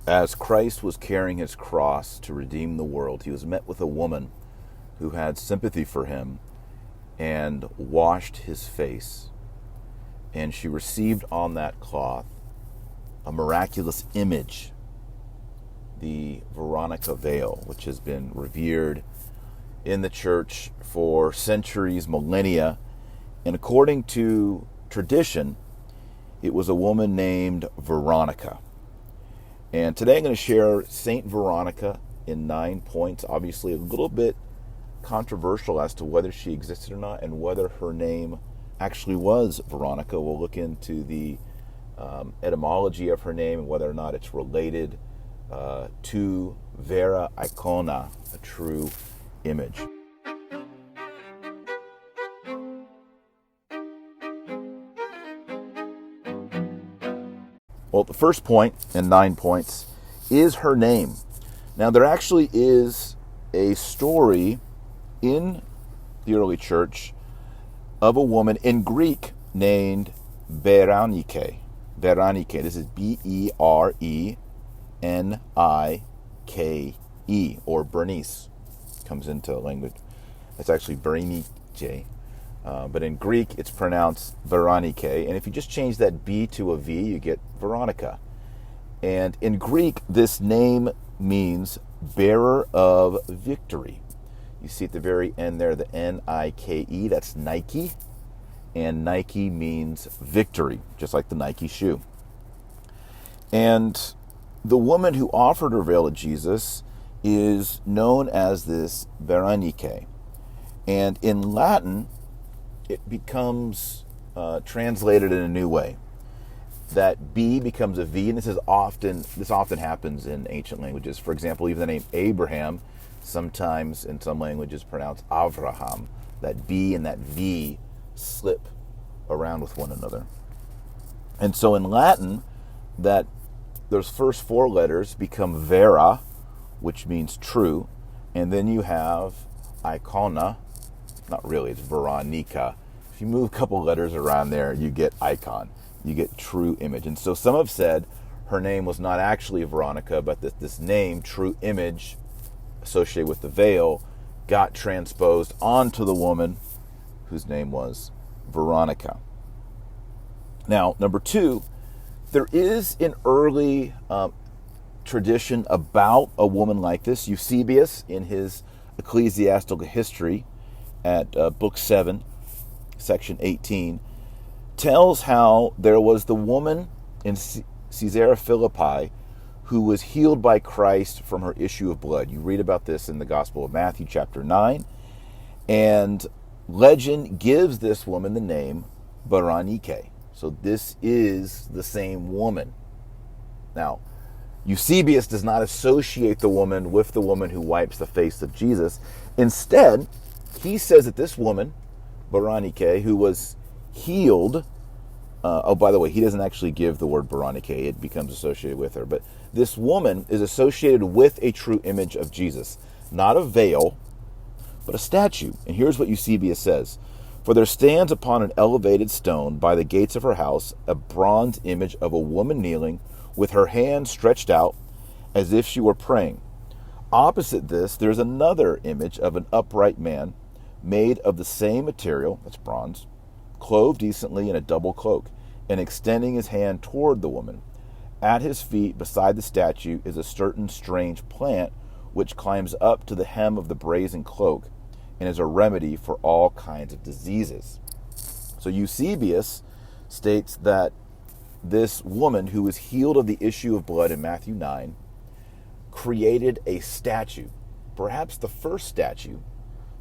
As Christ was carrying his cross to redeem the world, he was met with a woman who had sympathy for him and washed his face. And she received on that cloth a miraculous image, the Veronica veil, which has been revered in the church for centuries, millennia. And according to tradition, it was a woman named Veronica. And today I'm going to share Saint Veronica in 9 points. Obviously a little bit controversial as to whether she existed or not and whether her name actually was Veronica. We'll look into the etymology of her name and whether or not it's related to vera icona, a true image. Well, the first point in 9 points is her name. Now, there actually is a story in the early church of a woman in Greek named Berenike. Berenike. This is Berenike, or Bernice. Comes into language. It's actually Berenike. But in Greek, it's pronounced Berenike. And if you just change that B to a V, you get Veronica. And in Greek, this name means bearer of victory. You see at the very end there, the Nike, that's Nike. And Nike means victory, just like the Nike shoe. And the woman who offered her veil to Jesus is known as this Berenike. And in Latin, it becomes translated in a new way. That B becomes a V, and this often happens in ancient languages. For example, even the name Abraham, sometimes in some languages pronounced Avraham. That B and that V slip around with one another. And so in Latin, that those first 4 letters become vera, which means true, and then you have icona. Not really, it's Veronica. If you move a couple letters around there, you get icon. You get true image. And so some have said her name was not actually Veronica, but that this name, true image, associated with the veil, got transposed onto the woman whose name was Veronica. Now, number 2, there is an early tradition about a woman like this. Eusebius, in his ecclesiastical history, at book 7, section 18, tells how there was the woman in Caesarea Philippi who was healed by Christ from her issue of blood. You read about this in the Gospel of Matthew chapter 9. And legend gives this woman the name Berenike. So this is the same woman. Now, Eusebius does not associate the woman with the woman who wipes the face of Jesus. Instead, he says that this woman, Berenike, who was healed, by the way, he doesn't actually give the word Berenike, it becomes associated with her, but this woman is associated with a true image of Jesus. Not a veil, but a statue. And here's what Eusebius says. For there stands upon an elevated stone by the gates of her house a bronze image of a woman kneeling with her hand stretched out as if she were praying. Opposite this, there's another image of an upright man made of the same material, that's bronze, clothed decently in a double cloak, and extending his hand toward the woman. At his feet, beside the statue, is a certain strange plant which climbs up to the hem of the brazen cloak and is a remedy for all kinds of diseases. So Eusebius states that this woman who was healed of the issue of blood in Matthew 9 created a statue, perhaps the first statue,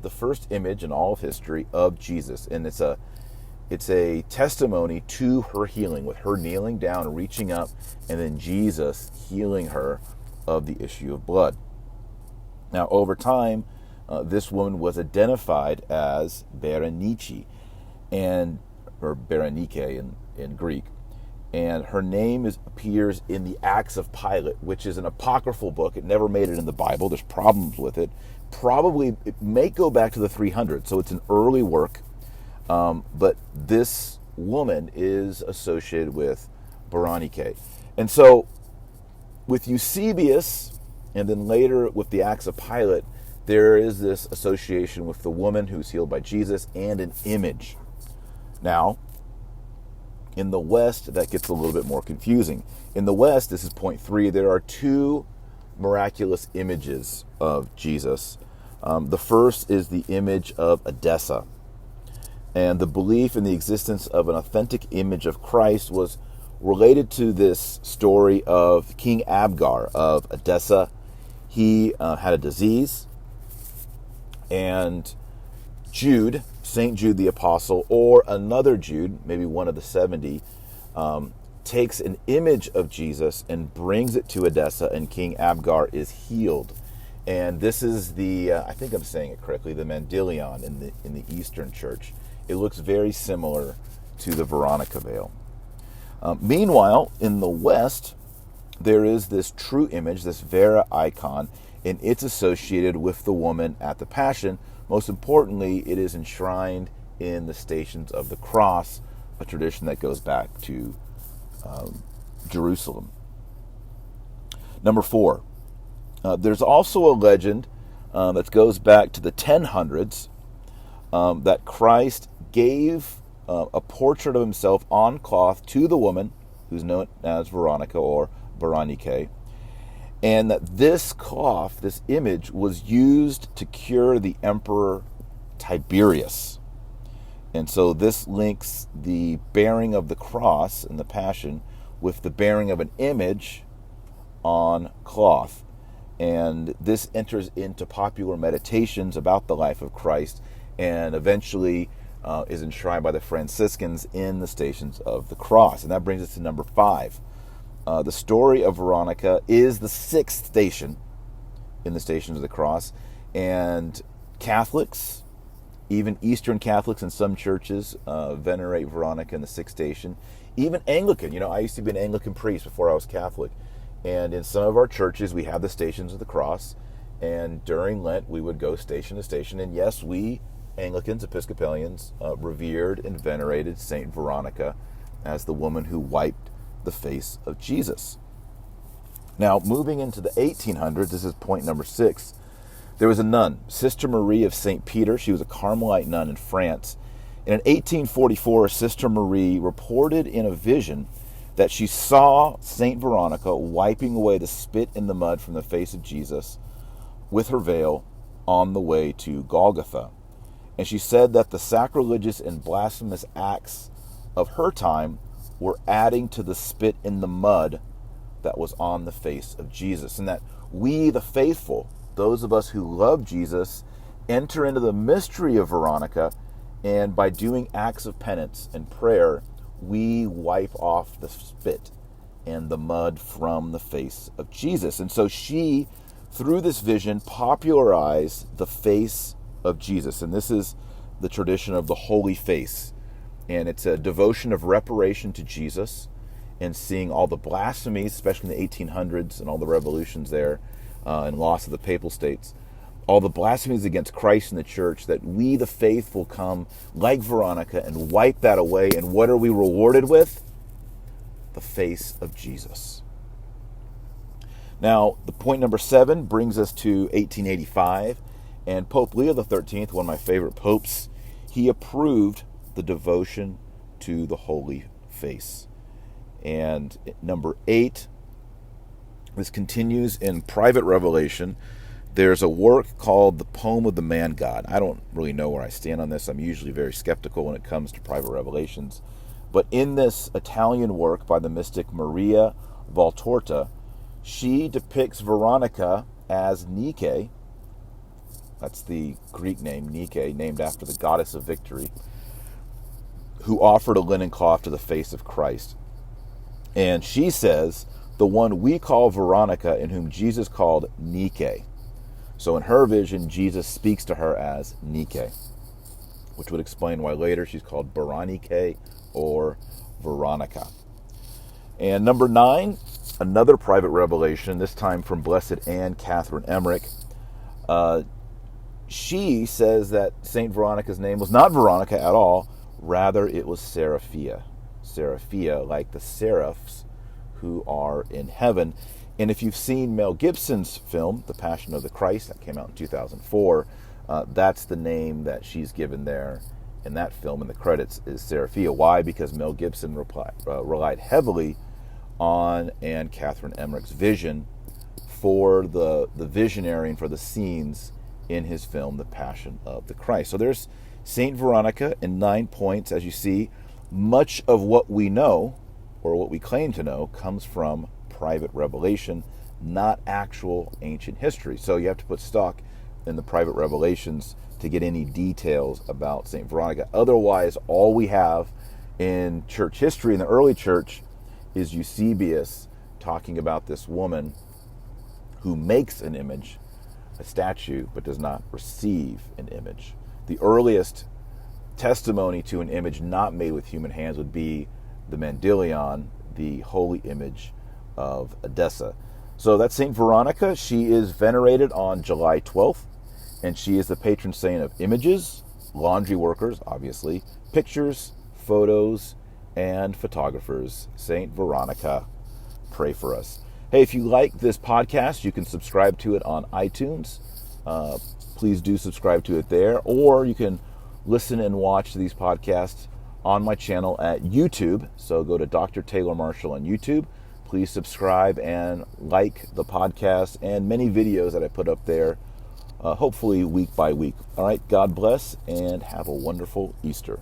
the first image in all of history of Jesus. And it's a testimony to her healing, with her kneeling down, reaching up, and then Jesus healing her of the issue of blood. Now, over time, this woman was identified as Berenike, or Berenike in Greek. And her name appears in the Acts of Pilate, which is an apocryphal book. It never made it in the Bible. There's problems with it. Probably, it may go back to the 300s, so it's an early work. But this woman is associated with Berenike. And so With Eusebius, and then later with the Acts of Pilate, there is this association with the woman who's healed by Jesus and an image. Now, in the West, that gets a little bit more confusing. In the West, this is point 3, there are 2 miraculous images of Jesus. The first is the image of Edessa. And the belief in the existence of an authentic image of Christ was related to this story of King Abgar of Edessa. He had a disease, and Jude, St. Jude the Apostle, or another Jude, maybe one of the 70, takes an image of Jesus and brings it to Edessa, and King Abgar is healed. And this is the, I think I'm saying it correctly, the Mandilion in the Eastern Church. It looks very similar to the Veronica veil. Meanwhile, in the West, there is this true image, this Vera icon, and it's associated with the woman at the Passion. Most importantly, it is enshrined in the Stations of the Cross, a tradition that goes back to Jerusalem. Number 4, there's also a legend that goes back to the 1000s that Christ gave a portrait of himself on cloth to the woman, who's known as Veronica or Berenike, and that this cloth, this image, was used to cure the Emperor Tiberius. And so this links the bearing of the cross and the Passion with the bearing of an image on cloth. And this enters into popular meditations about the life of Christ, and eventually is enshrined by the Franciscans in the Stations of the Cross. And that brings us to number 5. The story of Veronica is the 6th station in the Stations of the Cross, and Catholics, even Eastern Catholics in some churches, venerate Veronica in the 6th station. Even Anglican, I used to be an Anglican priest before I was Catholic, and in some of our churches we have the Stations of the Cross, and during Lent we would go station to station, and yes, we Anglicans, Episcopalians, revered and venerated Saint Veronica as the woman who wiped the face of Jesus. Now, moving into the 1800s, this is point number 6, there was a nun, Sister Marie of St. Peter. She was a Carmelite nun in France. And in 1844, Sister Marie reported in a vision that she saw St. Veronica wiping away the spit in the mud from the face of Jesus with her veil on the way to Golgotha. And she said that the sacrilegious and blasphemous acts of her time were adding to the spit in the mud that was on the face of Jesus. And that we, the faithful, those of us who love Jesus, enter into the mystery of Veronica, and by doing acts of penance and prayer, we wipe off the spit and the mud from the face of Jesus. And so she, through this vision, popularized the face of Jesus. And this is the tradition of the Holy Face. And it's a devotion of reparation to Jesus and seeing all the blasphemies, especially in the 1800s and all the revolutions there and loss of the papal states, all the blasphemies against Christ and the church, that we, the faithful, come like Veronica and wipe that away. And what are we rewarded with? The face of Jesus. Now, the point number 7 brings us to 1885, and Pope Leo XIII, one of my favorite popes, he approved the devotion to the Holy Face. And number 8, this continues in private revelation. There's a work called The Poem of the Man God. I don't really know where I stand on this. I'm usually very skeptical when it comes to private revelations. But in this Italian work by the mystic Maria Valtorta, she depicts Veronica as Nike. That's the Greek name, Nike, named after the goddess of victory, who offered a linen cloth to the face of Christ. And she says, the one we call Veronica, in whom Jesus called Nike. So in her vision, Jesus speaks to her as Nike, which would explain why later she's called Berenike or Veronica. And number 9, another private revelation, this time from Blessed Anne Catherine Emmerich. She says that Saint Veronica's name was not Veronica at all, rather it was Seraphia. Seraphia, like the seraphs who are in heaven. And if you've seen Mel Gibson's film, The Passion of the Christ, that came out in 2004, that's the name that she's given there in that film, and the credits is Seraphia. Why? Because Mel Gibson relied heavily on Anne Catherine Emmerich's vision for the visionary and for the scenes in his film, The Passion of the Christ. So there's Saint Veronica in 9 points. As you see, much of what we know, or what we claim to know, comes from private revelation, not actual ancient history. So you have to put stock in the private revelations to get any details about Saint Veronica. Otherwise, all we have in church history, in the early church, is Eusebius talking about this woman who makes an image, a statue, but does not receive an image. The earliest testimony to an image not made with human hands would be the Mandilion, the holy image of Edessa. So that's Saint Veronica. She is venerated on July 12th, and she is the patron saint of images, laundry workers, obviously, pictures, photos, and photographers. Saint Veronica, pray for us. Hey, if you like this podcast, you can subscribe to it on iTunes. Please do subscribe to it there, or you can listen and watch these podcasts on my channel at YouTube. So go to Dr. Taylor Marshall on YouTube. Please subscribe and like the podcast and many videos that I put up there, hopefully week by week. All right, God bless and have a wonderful Easter.